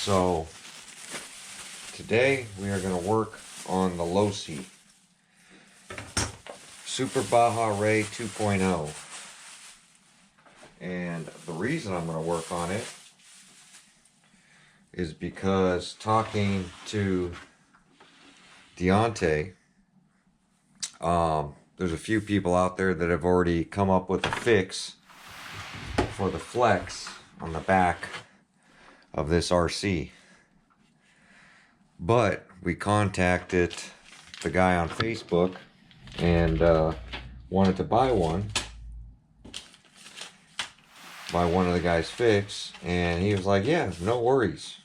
So today we are going to work on the Losi Super Baja Rey 2.0. And the reason I'm going to work on it is because talking to Deontay, there's a few people out there that have already come up with a fix for the flex on the back of this RC. But we contacted the guy on Facebook and wanted to buy one of the guy's fix, and he was like, yeah, no worries.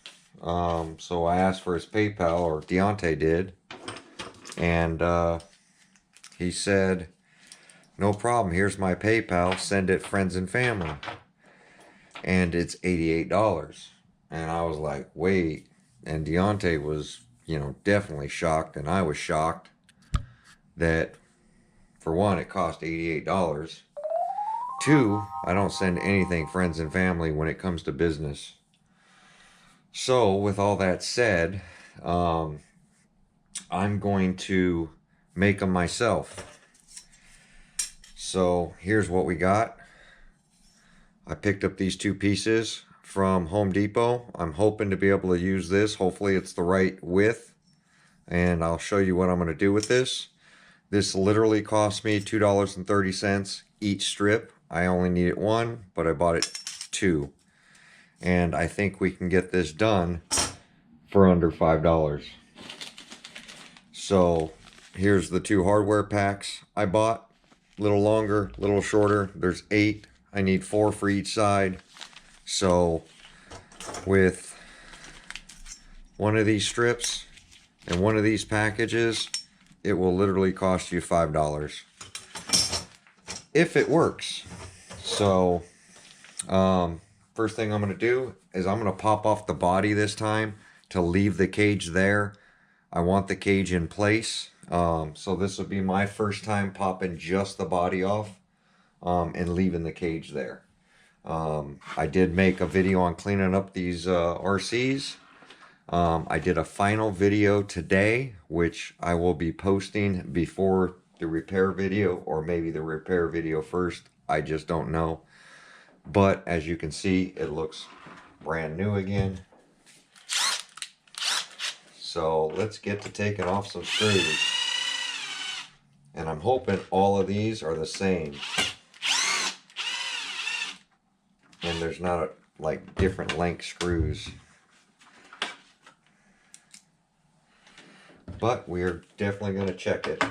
So I asked for his PayPal, or Deontay did, and he said, no problem, here's my PayPal, send it friends and family. And it's $88. And I was like, wait. And Deontay was, definitely shocked, and I was shocked that, for one, it cost $88. Two, I don't send anything friends and family when it comes to business. So, with all that said, I'm going to make them myself. So, here's what we got. I picked up these two pieces from Home Depot. I'm hoping to be able to use this. Hopefully it's the right width. And I'll show you what I'm going to do with this. This literally cost me $2.30 each strip. I only needed one, but I bought it two. And I think we can get this done for under $5. So here's the two hardware packs I bought. A little longer, a little shorter. There's 8. I need 4 for each side. So with one of these strips and one of these packages, it will literally cost you $5 if it works. So first thing I'm going to do is I'm going to pop off the body this time to leave the cage there. I want the cage in place. So this will be my first time popping just the body off and leaving the cage there. I did make a video on cleaning up these RCs. I did a final video today, which I will be posting before the repair video, or maybe the repair video first. I just don't know. But as you can see, it looks brand new again. So let's get to taking off some screws. And I'm hoping all of these are the same. And there's not like different length screws. But we're definitely going to check it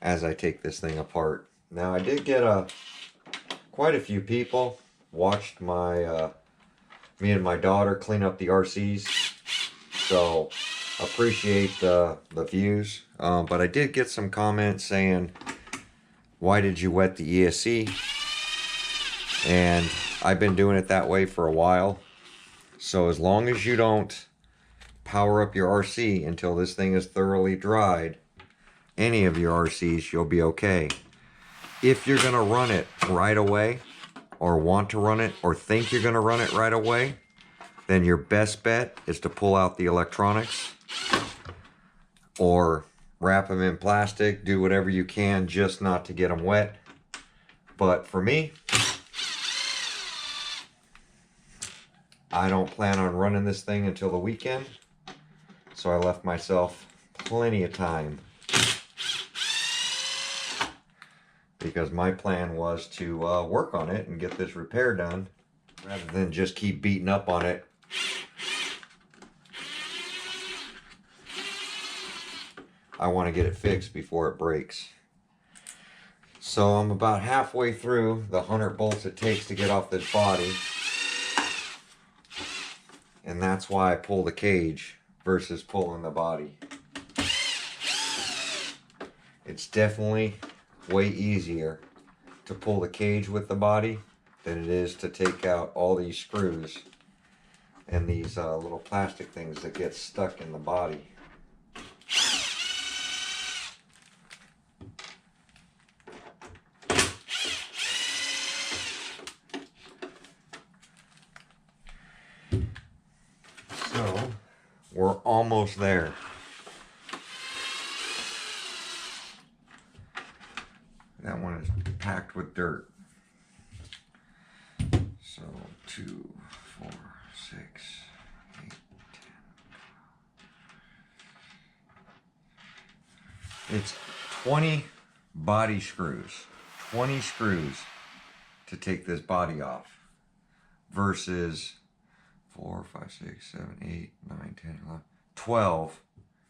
as I take this thing apart. Now I did get quite a few people watched my me and my daughter clean up the RCs, so appreciate the views. But I did get some comments saying, why did you wet the ESC? And I've been doing it that way for a while. So as long as you don't power up your RC until this thing is thoroughly dried, any of your RCs, you'll be okay. If you're going to run it right away, or want to run it, or think you're going to run it right away, then your best bet is to pull out the electronics or wrap them in plastic. Do whatever you can just not to get them wet. But for me, I don't plan on running this thing until the weekend, so I left myself plenty of time, because my plan was to work on it and get this repair done rather than just keep beating up on it. I want to get it fixed before it breaks. So I'm about halfway through the 100 bolts it takes to get off this body. And that's why I pull the cage versus pulling the body. It's definitely way easier to pull the cage with the body than it is to take out all these screws and these little plastic things that get stuck in the body. almost there. That one is packed with dirt. So 2, 4, 6, 8, 10. It's 20 body screws. 20 screws to take this body off versus 4, 5, 6, 7, 8, 9, 10, 11, 12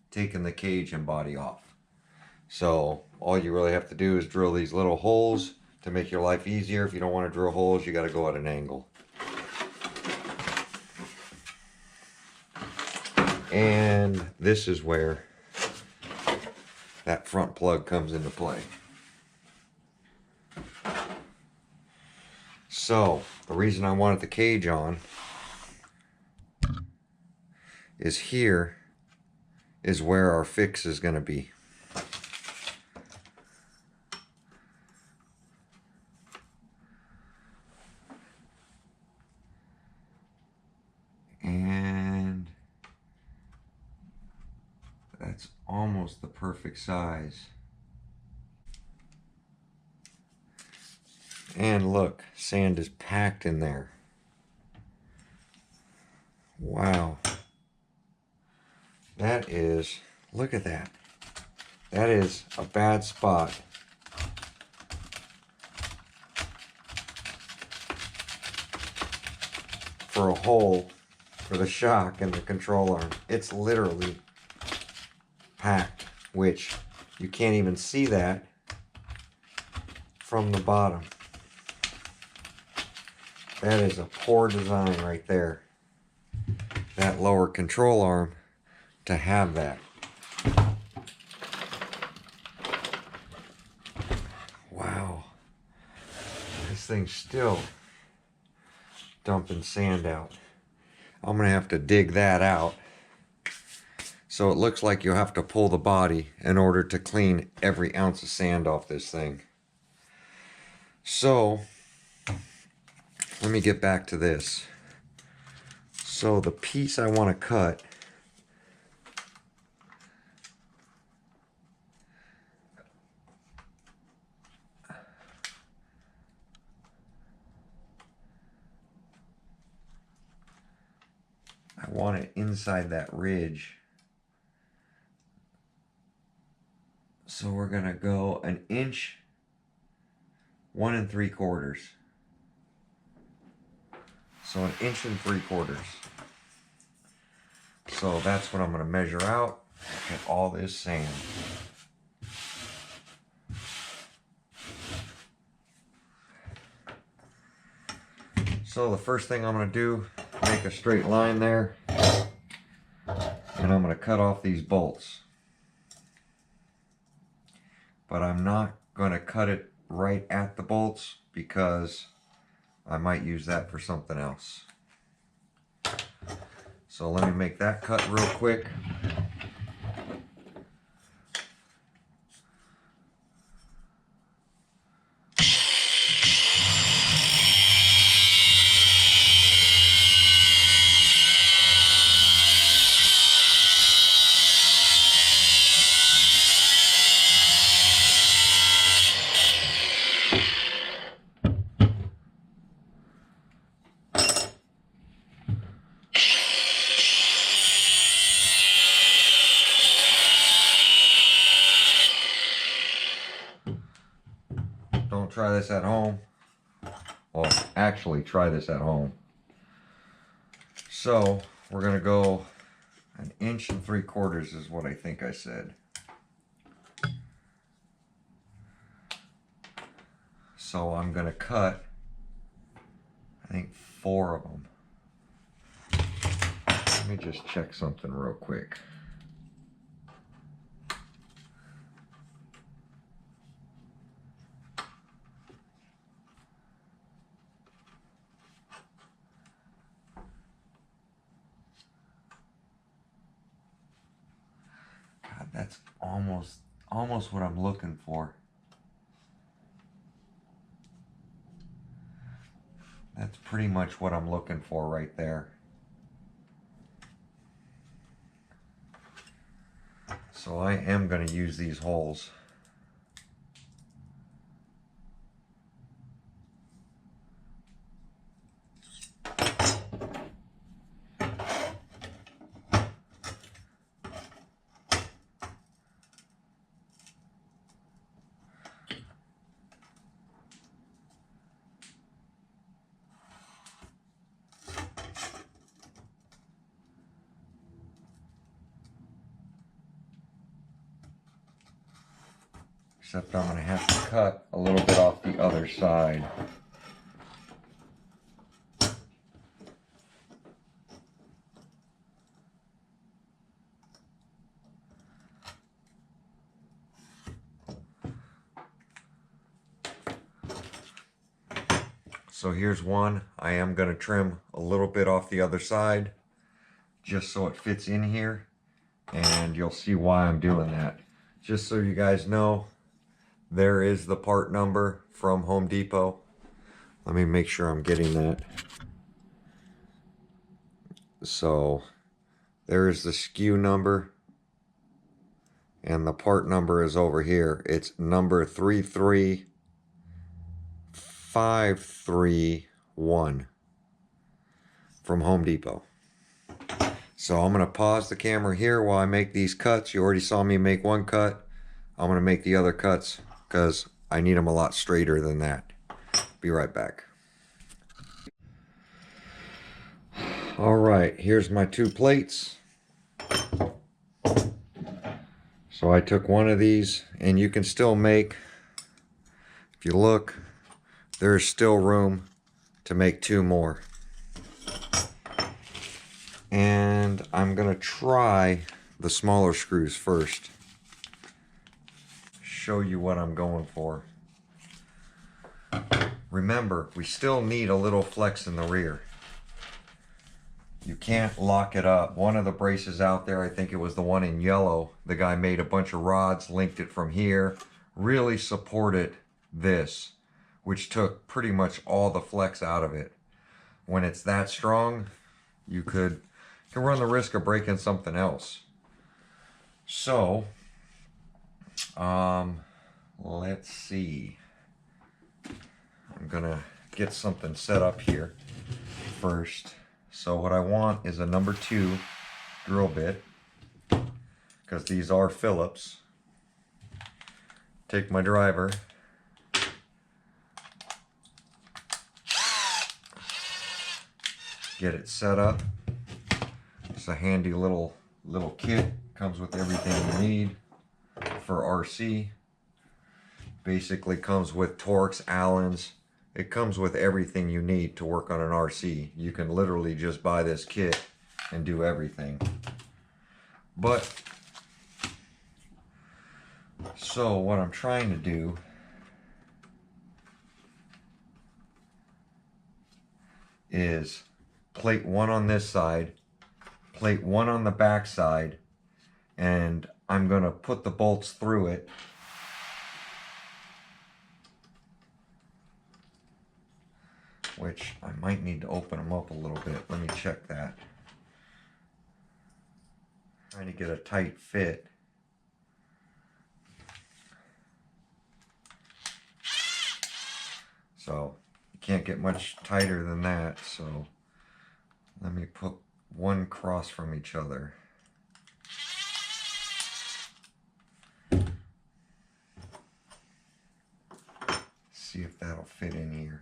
taking the cage and body off. So all you really have to do is drill these little holes to make your life easier. If you don't want to drill holes, you got to go at an angle. And this is where that front plug comes into play. So the reason I wanted the cage on is here is where our fix is going to be. And that's almost the perfect size. And look, sand is packed in there. Wow. That is, look at that. That is a bad spot. For a hole for the shock and the control arm. It's literally packed, which you can't even see that from the bottom. That is a poor design right there. That lower control arm to have that. Wow. This thing's still dumping sand out. I'm gonna have to dig that out. So it looks like you'll have to pull the body in order to clean every ounce of sand off this thing. So let me get back to this. So the piece I want to cut, I want it inside that ridge. So we're gonna go 1 inch, 1 3/4. So 1 3/4 inches. So that's what I'm gonna measure out. Look at all this sand. So the first thing I'm gonna do, make a straight line there, and I'm gonna cut off these bolts. But I'm not gonna cut it right at the bolts because I might use that for something else. So let me make that cut real quick. Don't try this at home. Well, actually try this at home. So we're gonna go 1 3/4 inches is what I think I said. So I'm gonna cut, I think 4 of them. Let me just check something real quick. God, that's almost what I'm looking for. That's pretty much what I'm looking for right there. So I am going to use these holes. Except I'm going to have to cut a little bit off the other side. So here's one. I am going to trim a little bit off the other side just so it fits in here, and you'll see why I'm doing that. Just so you guys know, there is the part number from Home Depot. Let me make sure I'm getting that. So there is the SKU number, and the part number is over here. It's number 33531 from Home Depot. So I'm going to pause the camera here while I make these cuts. You already saw me make one cut. I'm going to make the other cuts because I need them a lot straighter than that. Be right back. All right, here's my 2 plates. So I took one of these, and you can still make, if you look, there's still room to make 2 more. And I'm gonna try the smaller screws first. Show you what I'm going for. Remember, we still need a little flex in the rear. You can't lock it up. One of the braces out there, I think it was the one in yellow, the guy made a bunch of rods, linked it from here, really supported this, which took pretty much all the flex out of it. When it's that strong, you can run the risk of breaking something else. So, let's see. I'm gonna get something set up here first. So what I want is a number 2 drill bit, because these are Phillips. Take my driver, get it set up. It's a handy little kit. Comes with everything you need for RC. Basically comes with Torx, Allens. It comes with everything you need to work on an RC. You can literally just buy this kit and do everything. But, so what I'm trying to do is plate 1 on this side, plate 1 on the back side, and I'm going to put the bolts through it. Which I might need to open them up a little bit. Let me check that. Trying to get a tight fit. So you can't get much tighter than that. So let me put one across from each other. See if that'll fit in here.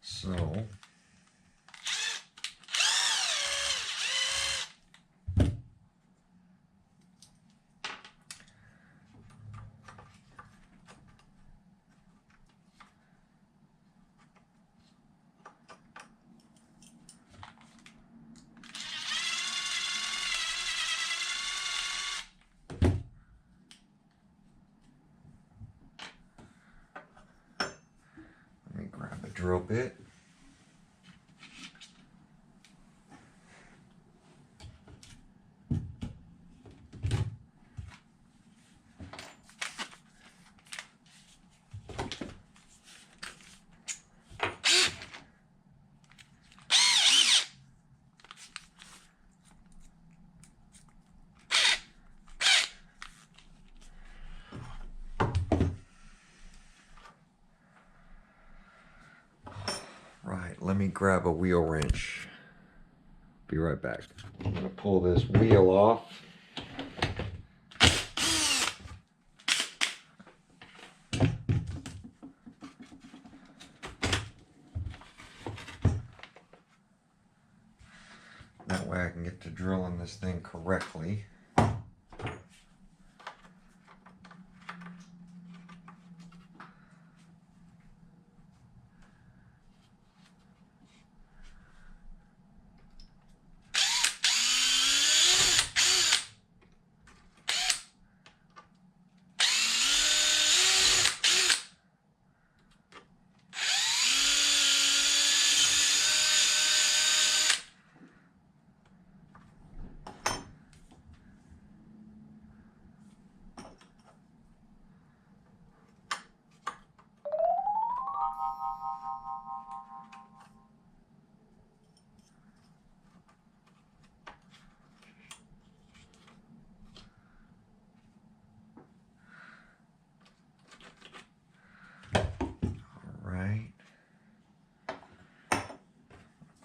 So, let me grab a drill bit. let me grab a wheel wrench. Be right back. I'm going to pull this wheel off. That way I can get to drilling this thing correctly.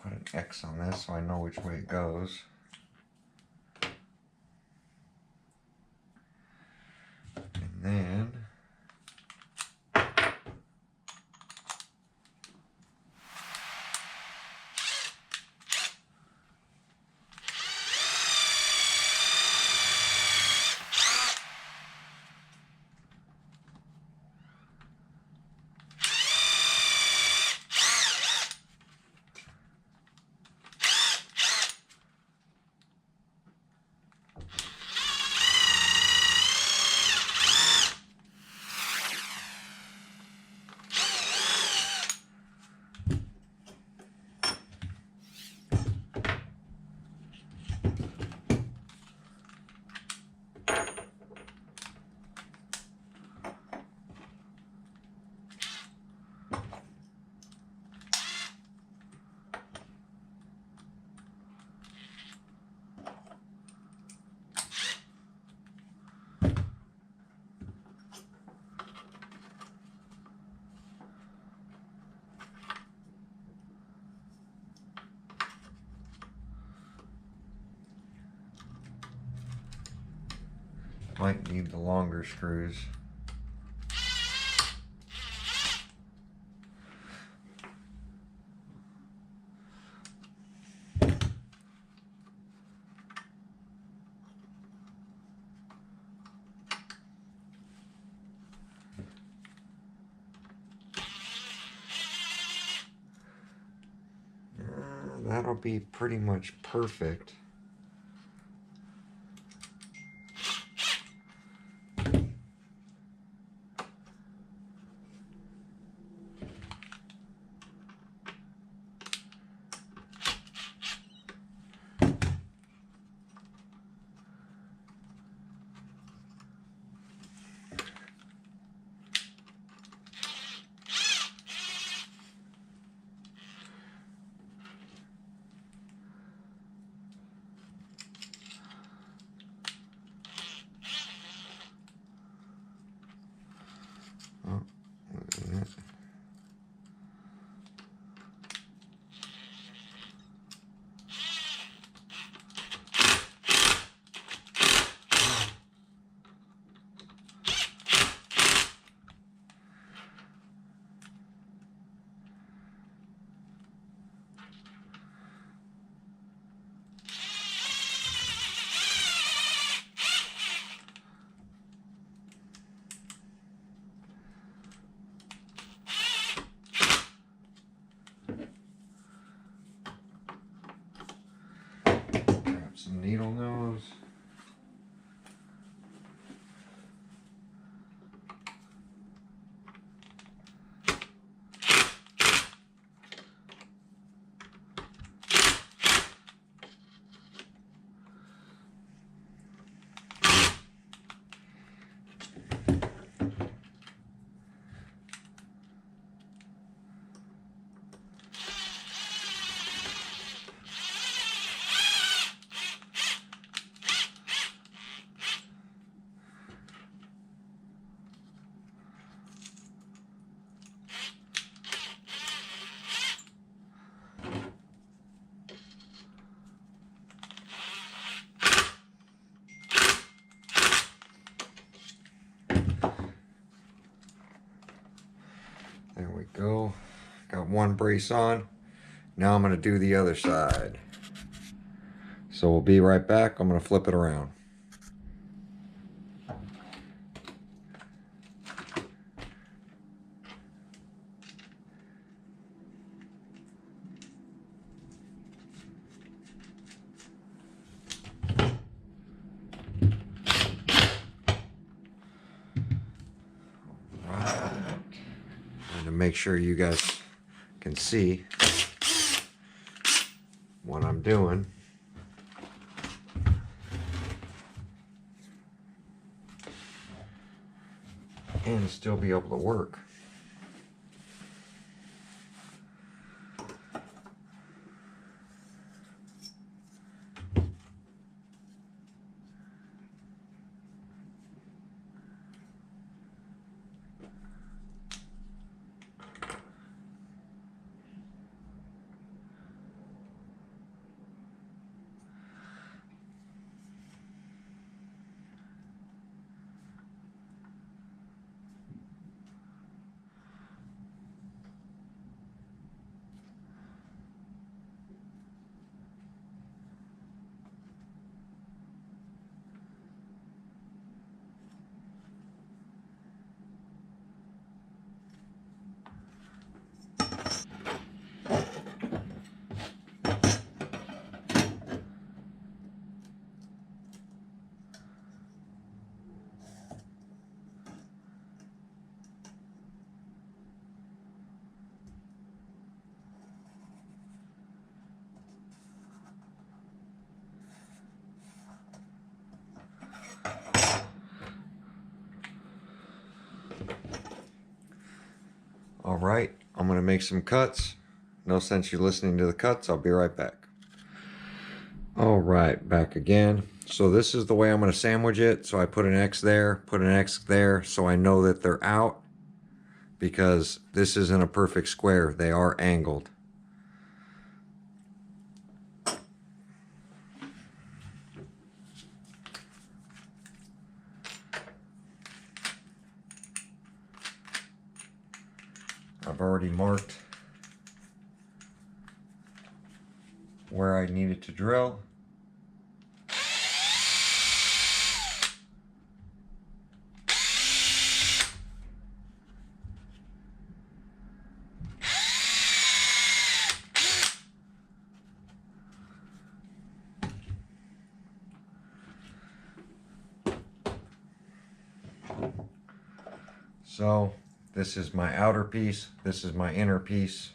Put an X on this so I know which way it goes. And then might need the longer screws. That'll be pretty much perfect. Oh, wait a minute. one brace on. Now I'm going to do the other side. So we'll be right back. I'm going to flip it around. And to make sure you guys can see what I'm doing. And still be able to work. All right, I'm going to make some cuts. No sense you listening to the cuts. I'll be right back. All right, back again. So this is the way I'm going to sandwich it. So I put an X there, put an X there, so I know that they're out, because this isn't a perfect square. They are angled. I've already marked where I needed to drill. So this is my outer piece, this is my inner piece.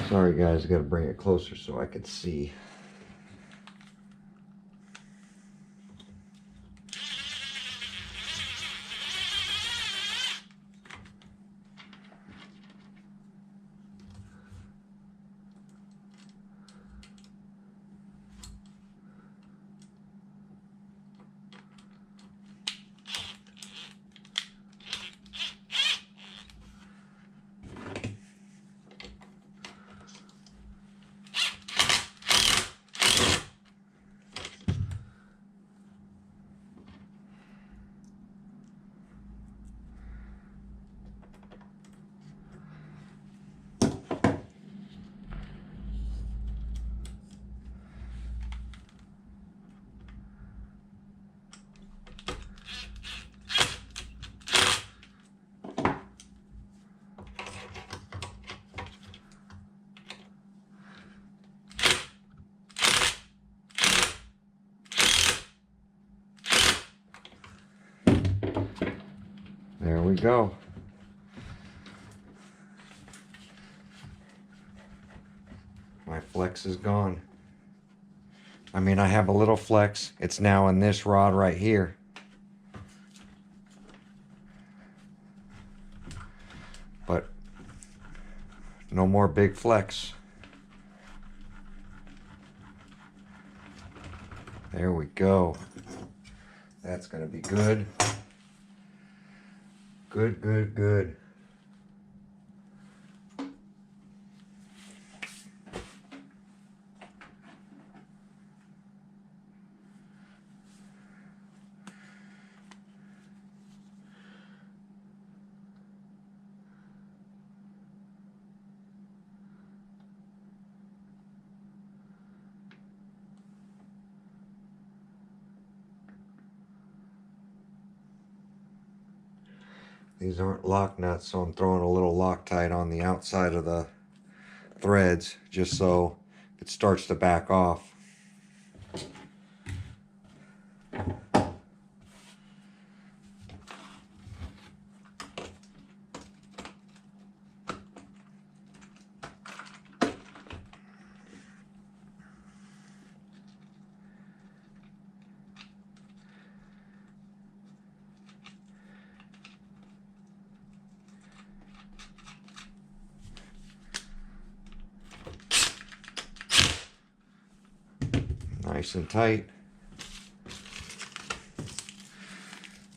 Sorry guys, I gotta bring it closer so I could see. There we go. My flex is gone. I mean, I have a little flex. It's now in this rod right here. But no more big flex. There we go. That's gonna be good. Good, good, good. These aren't lock nuts, so I'm throwing a little Loctite on the outside of the threads just so it starts to back off. Nice and tight.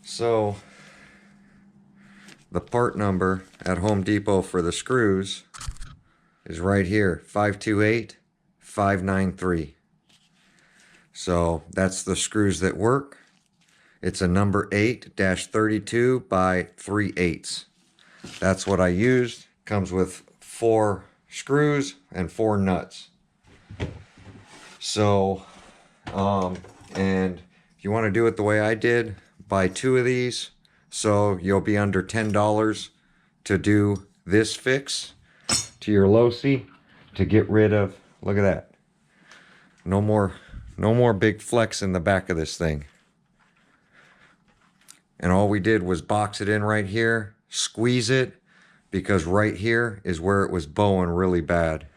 So the part number at Home Depot for the screws is right here, 528593. So that's the screws that work. It's a number 8-32 by 3/8. That's what I used. Comes with 4 screws and 4 nuts. So and if you want to do it the way I did, buy 2 of these, so you'll be under $10 to do this fix to your Losi to get rid of, look at that, no more big flex in the back of this thing. And all we did was box it in right here, squeeze it, because right here is where it was bowing really bad.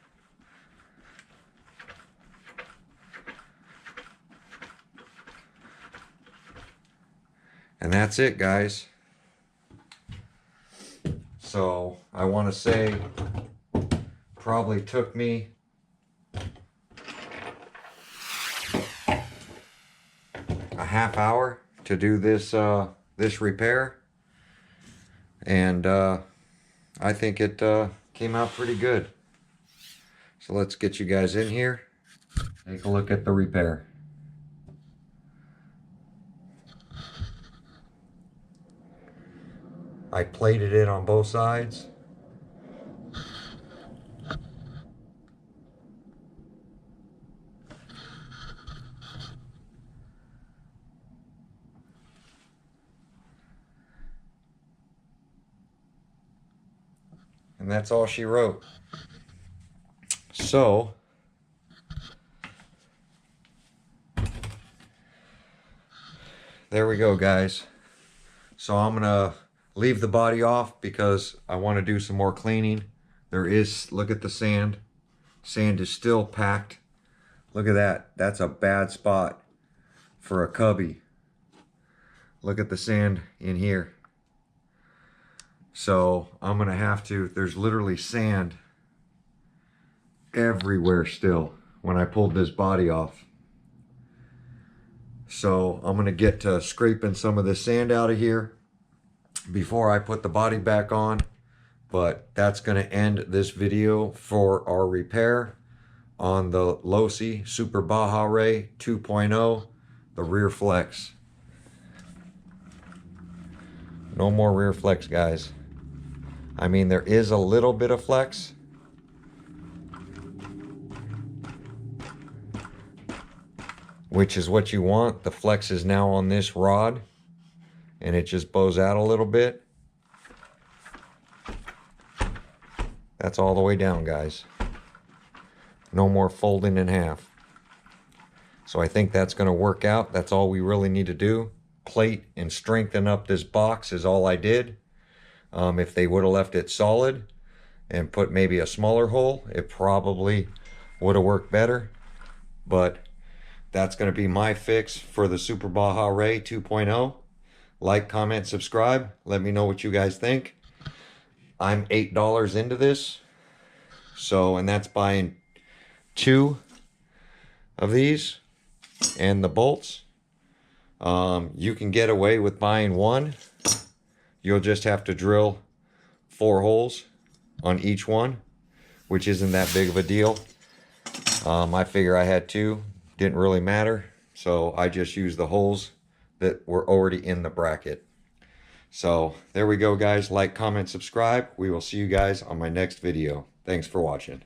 And that's it, guys. So I want to say probably took me a half hour to do this this repair, and I think it came out pretty good. So let's get you guys in here, take a look at the repair. I plated it on both sides. And that's all she wrote. So there we go, guys. So I'm gonna leave the body off because I want to do some more cleaning. There is, look at the sand. Sand is still packed. Look at that. That's a bad spot for a cubby. Look at the sand in here. So I'm gonna have to, there's literally sand everywhere still when I pulled this body off. So I'm gonna get to scraping some of the sand out of here before I put the body back on. But that's gonna end this video for our repair on the Losi Super Baja Rey 2.0, the rear flex. No more rear flex, guys. I mean, there is a little bit of flex. Which is what you want. The flex is now on this rod and it just bows out a little bit. That's all the way down, guys. No more folding in half. So I think that's going to work out. That's all we really need to do. Plate and strengthen up this box is all I did. If they would have left it solid and put maybe a smaller hole, it probably would have worked better. But that's going to be my fix for the Super Baja Rey 2.0. Like, comment, subscribe. Let me know what you guys think. I'm $8 into this. So, and that's buying 2 of these and the bolts. You can get away with buying 1. You'll just have to drill 4 holes on each one, which isn't that big of a deal. I figure I had 2, didn't really matter. So I just used the holes that were already in the bracket. So there we go, guys. Like, comment, subscribe. We will see you guys on my next video. Thanks for watching.